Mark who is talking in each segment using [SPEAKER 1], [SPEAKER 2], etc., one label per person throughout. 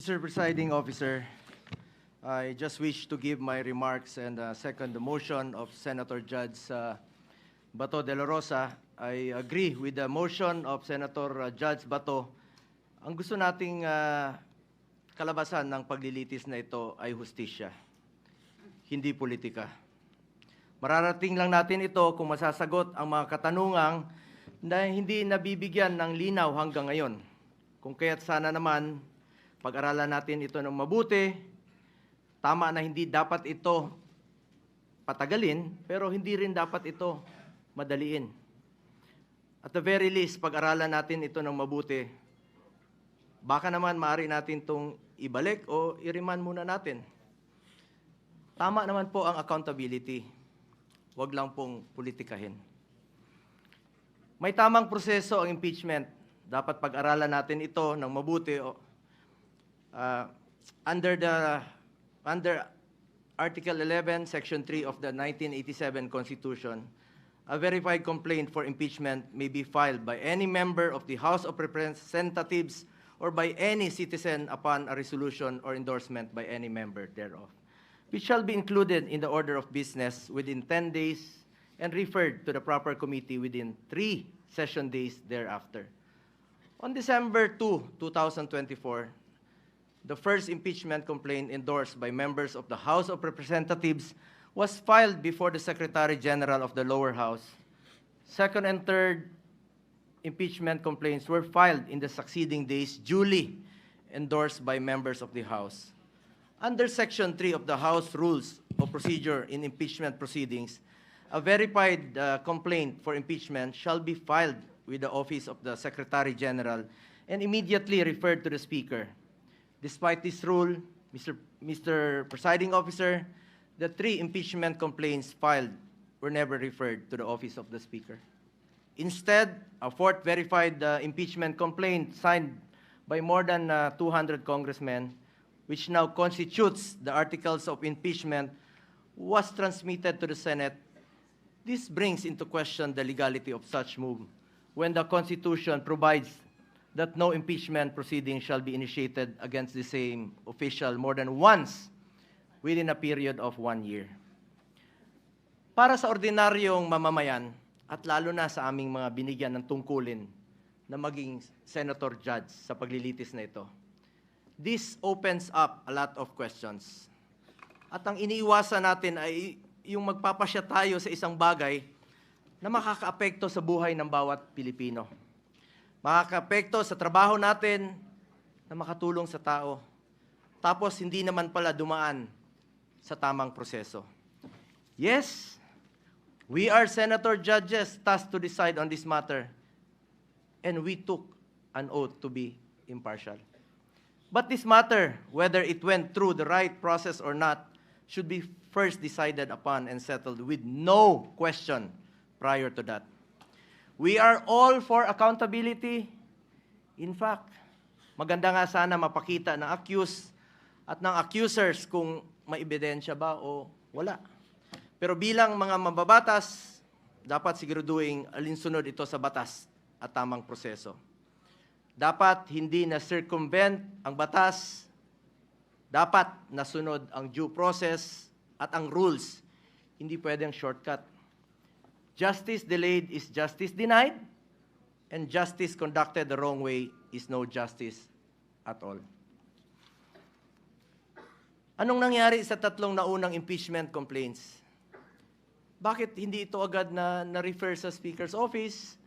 [SPEAKER 1] Mr. Presiding Officer, I just wish to give my remarks and second the motion of Senator Judge Bato de la Rosa. I agree with the motion of Senator Judge Bato. Ang gusto nating kalabasan ng paglilitis na ito ay hustisya, hindi politika. Mararating lang natin ito kung masasagot ang mga katanungang na hindi nabibigyan ng linaw hanggang ngayon. Kung kaya't sana naman pag-aralan natin ito ng mabuti. Tama na hindi dapat ito patagalin, pero hindi rin dapat ito madaliin. At the very least, pag-aralan natin ito ng mabuti. Baka naman maaari natin itong ibalik o i-remand muna natin. Tama naman po ang accountability. Huwag lang pong politikahin. May tamang proseso ang impeachment. Dapat pag-aralan natin ito ng mabuti. Under Article 11, Section 3 of the 1987 Constitution, a verified complaint for impeachment may be filed by any member of the House of Representatives or by any citizen upon a resolution or endorsement by any member thereof, which shall be included in the order of business within 10 days and referred to the proper committee within 3 session days thereafter. On December 2, 2024, the first impeachment complaint endorsed by members of the House of Representatives was filed before the Secretary General of the lower house. Second and third impeachment complaints were filed in the succeeding days, duly endorsed by members of the House. Under Section 3 of the House Rules of Procedure in Impeachment Proceedings, a verified complaint for impeachment shall be filed with the Office of the Secretary General and immediately referred to the Speaker. Despite this rule, Mr. Presiding Officer, the 3 impeachment complaints filed were never referred to the Office of the Speaker. Instead, a 4th verified impeachment complaint signed by more than 200 congressmen, which now constitutes the articles of impeachment, was transmitted to the Senate. This brings into question the legality of such move when the Constitution provides that no impeachment proceeding shall be initiated against the same official more than once within a period of 1 year. Para sa ordinaryong mamamayan, at lalo na sa aming mga binigyan ng tungkulin na maging senator judge sa paglilitis na ito, this opens up a lot of questions. At ang iniiwasan natin ay yung magpapasya tayo sa isang bagay na makakaapekto sa buhay ng bawat Pilipino. Makakaapekto sa trabaho natin na makatulong sa tao. Tapos hindi naman pala dumaan sa tamang proseso. Yes, we are senator judges tasked to decide on this matter, and we took an oath to be impartial. But this matter, whether it went through the right process or not, should be first decided upon and settled with no question prior to that. We are all for accountability. In fact, maganda nga sana mapakita ng accused at ng accusers kung may ebidensya ba o wala. Pero bilang mga mababatas, dapat siguraduhin alinsunod ito sa batas at tamang proseso. Dapat hindi na circumvent ang batas, dapat nasunod ang due process at ang rules. Hindi pwedeng shortcut. Justice delayed is justice denied, and justice conducted the wrong way is no justice at all. Anong nangyari sa 3 naunang impeachment complaints? Bakit hindi ito agad na-refer sa Speaker's Office?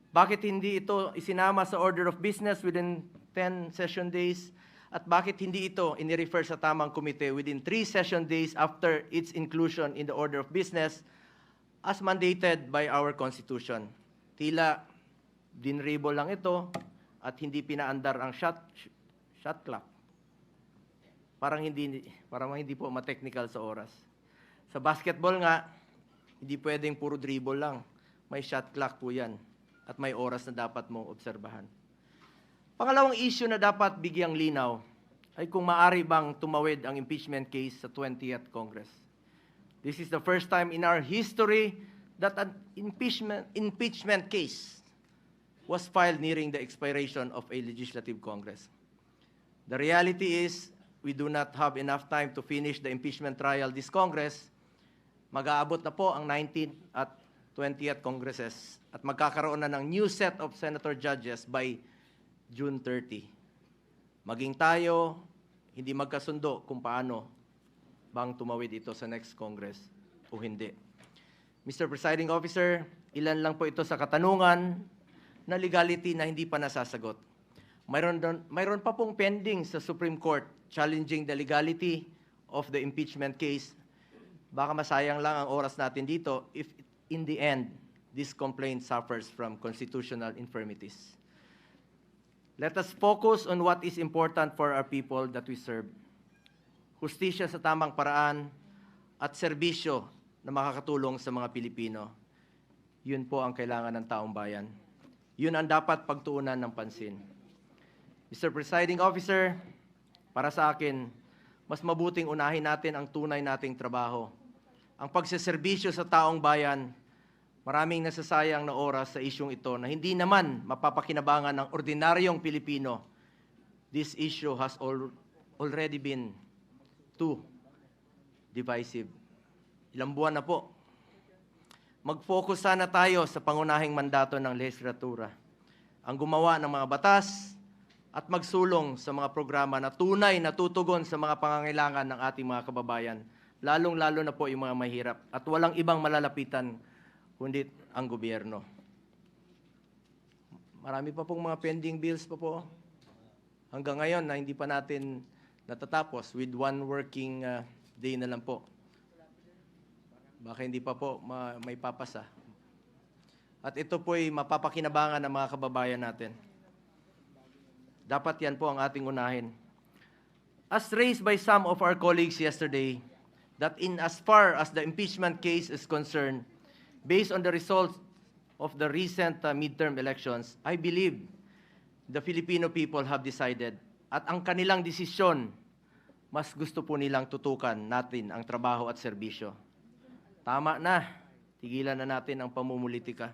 [SPEAKER 1] Bakit hindi ito isinama sa order of business within 10 session days? At bakit hindi ito inirefer sa tamang komite within 3 session days after its inclusion in the order of business as mandated by our Constitution? Tila dinrable lang ito at hindi pinaandar ang shot clock. Parang hindi po ma-technical sa oras. Sa basketball nga, hindi pwedeng puro dribble lang. May shot clock po yan at may oras na dapat mong obserbahan. Pangalawang issue na dapat bigyang linaw ay kung maaari bang tumawid ang impeachment case sa 20th Congress. This is the first time in our history that an impeachment case was filed nearing the expiration of a legislative Congress. The reality is, we do not have enough time to finish the impeachment trial this Congress. Mag-aabot na po ang 19th at 20th Congresses at magkakaroon na ng new set of senator judges by June 30. Maging tayo, hindi magkasundo kung paano bang tumawid ito sa next Congress o hindi. Mr. Presiding Officer, ilan lang po ito sa katanungan na legality na hindi pa nasasagot. Mayroon pa pong pending sa Supreme Court challenging the legality of the impeachment case. Baka masayang lang ang oras natin dito if in the end, this complaint suffers from constitutional infirmities. Let us focus on what is important for our people that we serve. Hustisya sa tamang paraan at serbisyo na makakatulong sa mga Pilipino. Yun po ang kailangan ng taong bayan. Yun ang dapat pagtuunan ng pansin. Mr. Presiding Officer, para sa akin, mas mabuting unahin natin ang tunay nating trabaho. Ang pagseserbisyo sa taong bayan, maraming nasasayang na oras sa isyong ito na hindi naman mapapakinabangan ng ordinaryong Pilipino. This issue has already been too divisive. Ilang buwan na po. Mag-focus sana tayo sa pangunahing mandato ng lehislatura. Ang gumawa ng mga batas at magsulong sa mga programa na tunay na tutugon sa mga pangangailangan ng ating mga kababayan, lalong-lalo na po yung mga mahirap at walang ibang malalapitan kundi ang gobyerno. Marami pa pong mga pending bills pa po hanggang ngayon na hindi pa natin natatapos with one working day na lang po. Baka hindi pa po may papasa. At ito po'y mapapakinabangan ng mga kababayan natin. Dapat yan po ang ating unahin. As raised by some of our colleagues yesterday, that in as far as the impeachment case is concerned, based on the results of the recent midterm elections, I believe the Filipino people have decided at ang kanilang desisyon, mas gusto po nilang tutukan natin ang trabaho at serbisyo. Tama na, tigilan na natin ang pamumulitika.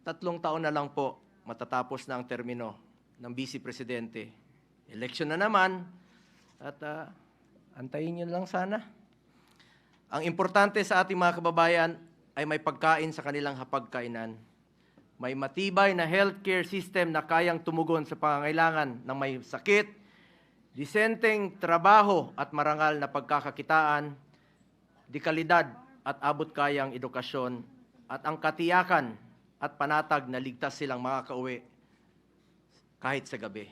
[SPEAKER 1] 3 taon na lang po matatapos na ang termino ng Vice Presidente. Election na naman at antayin nyo lang sana. Ang importante sa ating mga kababayan ay may pagkain sa kanilang hapagkainan. May matibay na healthcare system na kayang tumugon sa pangangailangan ng may sakit, disenteng trabaho at marangal na pagkakakitaan, dekalidad at abot-kayang edukasyon, at ang katiyakan at panatag na ligtas silang makakauwi kahit sa gabi.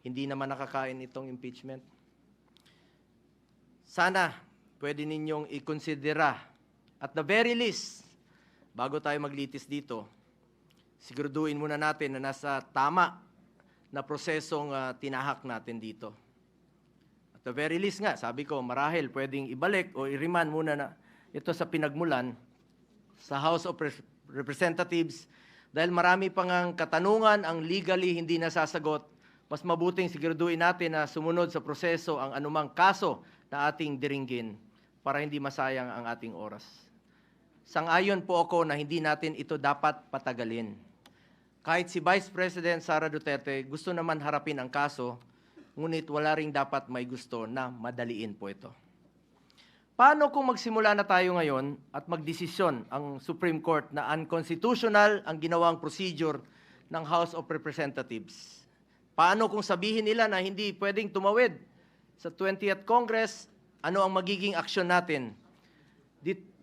[SPEAKER 1] Hindi naman nakakain itong impeachment. Sana pwede ninyong ikonsidera at the very least, bago tayo maglitis dito, siguraduhin muna natin na nasa tama na prosesong tinahak natin dito. At the very least nga, sabi ko, marahil pwedeng ibalik o i-remand muna na ito sa pinagmulan sa House of Representatives dahil marami pang ang katanungan ang legally hindi nasasagot. Mas mabuting siguraduhin natin na sumunod sa proseso ang anumang kaso na ating diringgin para hindi masayang ang ating oras. Sang-ayon po ako na hindi natin ito dapat patagalin. Kahit si Vice President Sara Duterte gusto naman harapin ang kaso, ngunit wala ring dapat may gusto na madaliin po ito. Paano kung magsimula na tayo ngayon at magdesisyon ang Supreme Court na unconstitutional ang ginawang procedure ng House of Representatives? Paano kung sabihin nila na hindi pwedeng tumawid sa 20th Congress? Ano ang magiging aksyon natin?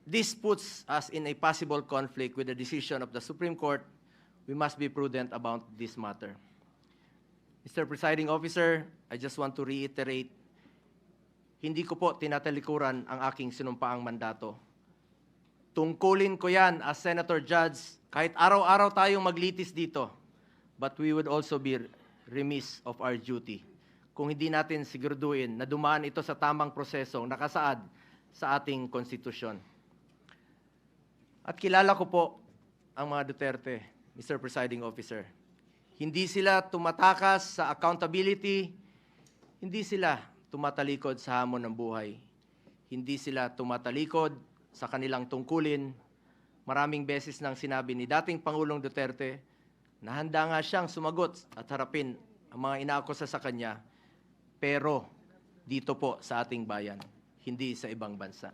[SPEAKER 1] This puts us in a possible conflict with the decision of the Supreme Court. We must be prudent about this matter. Mr. Presiding Officer, I just want to reiterate, hindi ko po tinatalikuran ang aking sinumpaang mandato. Tungkulin ko yan as Senator Judge, kahit araw-araw tayong maglitis dito, but we would also be remiss of our duty kung hindi natin siguraduhin na dumaan ito sa tamang prosesong nakasaad sa ating konstitusyon. At kilala ko po ang mga Duterte, Mr. Presiding Officer. Hindi sila tumatakas sa accountability, hindi sila tumatalikod sa hamon ng buhay. Hindi sila tumatalikod sa kanilang tungkulin. Maraming beses nang sinabi ni dating Pangulong Duterte na handa nga siyang sumagot at harapin ang ang mga inaakusa sa kanya, pero dito po sa ating bayan, hindi sa ibang bansa.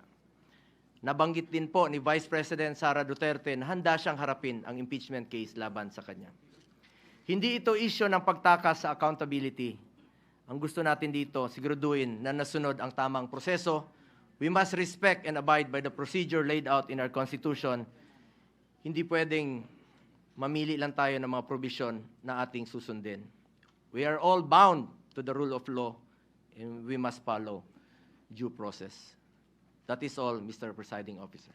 [SPEAKER 1] Nabanggit din po ni Vice President Sara Duterte na handa siyang harapin ang impeachment case laban sa kanya. Hindi ito issue ng pagtakas sa accountability. Ang gusto natin dito, siguraduhin na nasunod ang tamang proseso. We must respect and abide by the procedure laid out in our Constitution. Hindi pwedeng mamili lang tayo ng mga provision na ating susundin. We are all bound to the rule of law and we must follow due process. That is all, Mr. Presiding Officer.